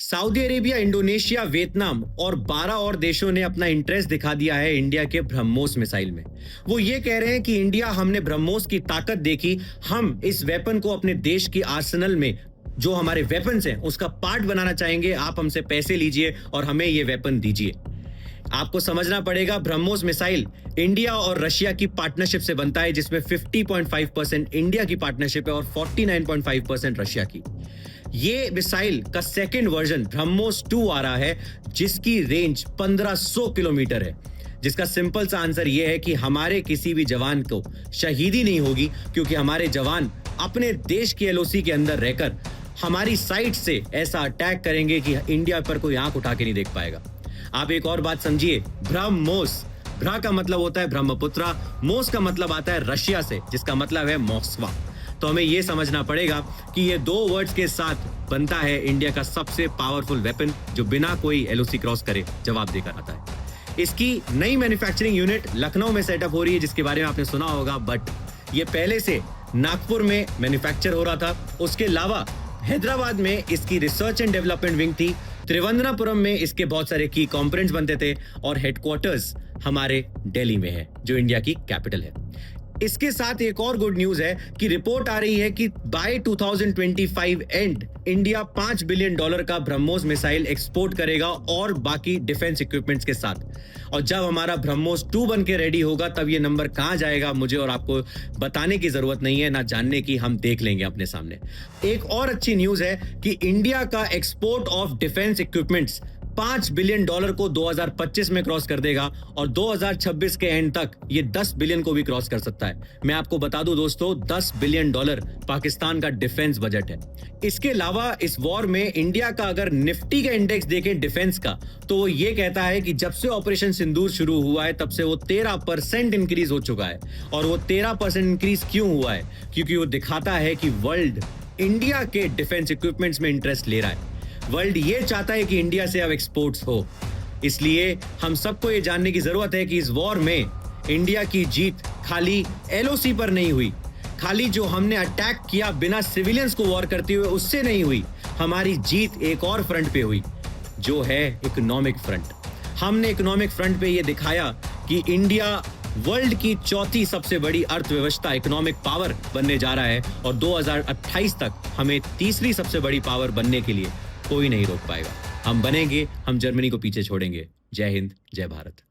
Saudi Arabia, Indonesia, Vietnam और 12 और देशों ने अपना इंटरेस्ट दिखा दिया है इंडिया के ब्रह्मोस मिसाइल में। वो ये कह रहे हैं कि इंडिया, हमने ब्रह्मोस की ताकत देखी, हम इस वेपन को अपने देश की आर्सेनल में, जो हमारे वेपन्स हैं, उसका पार्ट बनाना चाहेंगे। आप हमसे पैसे लीजिए और हमें ये वेपन दीजिए। आपको समझना पड़ेगा, ब्रह्मोस मिसाइल इंडिया और रशिया की पार्टनरशिप से बनता है, जिसमें 50.5% इंडिया की पार्टनरशिप है और 49.5% रशिया की। ये मिसाइल का सेकंड वर्जन ब्रह्मोस 2 आ रहा है, जिसकी रेंज 1500 किलोमीटर है। जिसका सिंपल सा आंसर यह है कि हमारे किसी भी जवान को शहीदी नहीं होगी, क्योंकि हमारे जवान अपने देश की एलओसी के अंदर रहकर हमारी साइड से ऐसा अटैक करेंगे कि इंडिया पर कोई आंख उठा के नहीं देख पाएगा। आप एक और बात समझिए, ब्रह्मोस, ब्रा का मतलब होता है ब्रह्मपुत्रा, मोस का मतलब आता है रशिया से, जिसका मतलब है मॉस्को। तो हमें यह समझना पड़ेगा कि ये दो वर्ड्स के साथ बनता है इंडिया का सबसे पावरफुल वेपन, जो बिना कोई एलओसी क्रॉस करे जवाब देकर आता है। इसकी नई मैन्युफैक्चरिंग यूनिट लखनऊ में सेटअप हो रही है, जिसके बारे में आपने सुना होगा, बट ये पहले से नागपुर में मैन्युफैक्चर हो रहा था। उसके अलावा हैदराबाद में इसकी रिसर्च एंड डेवलपमेंट विंग थी, त्रिवेंद्रपुरम में इसके बहुत सारे की कंपोनेंट्स बनते थे, और हेडक्वार्टर्स हमारे दिल्ली में है, जो इंडिया की कैपिटल है। इसके साथ एक और गुड न्यूज है कि रिपोर्ट आ रही है कि बाय 2025 एंड इंडिया $5 बिलियन का ब्रह्मोस मिसाइल एक्सपोर्ट करेगा, और बाकी डिफेंस इक्विपमेंट्स के साथ। और जब हमारा ब्रह्मोस 2 बन के रेडी होगा, तब ये नंबर कहां जाएगा मुझे और आपको बताने की जरूरत नहीं है, ना जानने की, हम देख लेंगे अपने सामने। एक और अच्छी न्यूज है कि इंडिया का export of defence equipments $5 billion को 2025 में क्रॉस कर देगा, और 2026 के एंड तक ये 10 बिलियन को भी क्रॉस कर सकता है। मैं आपको बता दूं दोस्तों, $10 बिलियन पाकिस्तान का डिफेंस बजट है। इसके अलावा इस वॉर में इंडिया का अगर निफ्टी का इंडेक्स देखें डिफेंस का, तो वो ये कहता है कि जब से ऑपरेशन सिंदूर शुरू हुआ है, तब से वो 13% इंक्रीज हो चुका है। और वो 13% इंक्रीज क्यों हुआ है? क्योंकि वो दिखाता है कि वर्ल्ड इंडिया के डिफेंस इक्विपमेंट्स में इंटरेस्ट ले रहा है। वर्ल्ड ये चाहता है कि इंडिया से अब एक्सपोर्ट्स हो। इसलिए हम सबको ये जानने की जरूरत है कि इस वॉर में इंडिया की जीत खाली एलओसी पर नहीं हुई, खाली जो हमने अटैक किया बिना सिविलियंस को वॉर करते हुए उससे नहीं हुई। हमारी जीत एक और फ्रंट पे हुई, जो है इकोनॉमिक फ्रंट। हमने इकोनॉमिक फ्रंट पे ये दिखाया कि इंडिया वर्ल्ड की चौथी सबसे बड़ी अर्थव्यवस्था, इकोनॉमिक पावर बनने जा रहा है, और 2028 तक हमें तीसरी सबसे बड़ी पावर बनने के लिए कोई नहीं रोक पाएगा। हम बनेंगे, हम जर्मनी को पीछे छोड़ेंगे। जय हिंद, जय भारत।